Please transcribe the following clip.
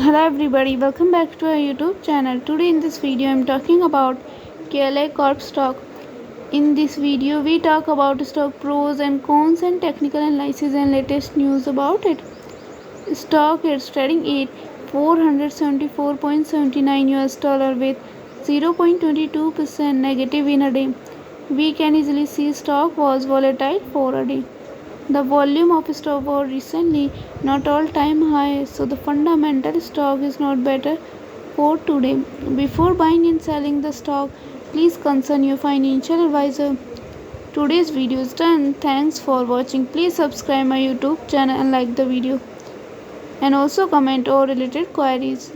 Hello everybody, welcome back to our YouTube channel. Today in this video I am talking about KLA Corp stock. In this video we talk about stock pros and cons and technical analysis and latest news about it. Stock is trading at $474.79 with 0.22% negative in a day. We can easily see stock was volatile for a day. The volume of stock was recently not all-time high, so the fundamental stock is not better for today. Before buying and selling the stock, please consult your financial advisor. Today's video is done. Thanks for watching. Please subscribe my YouTube channel and like the video. And also comment all related queries.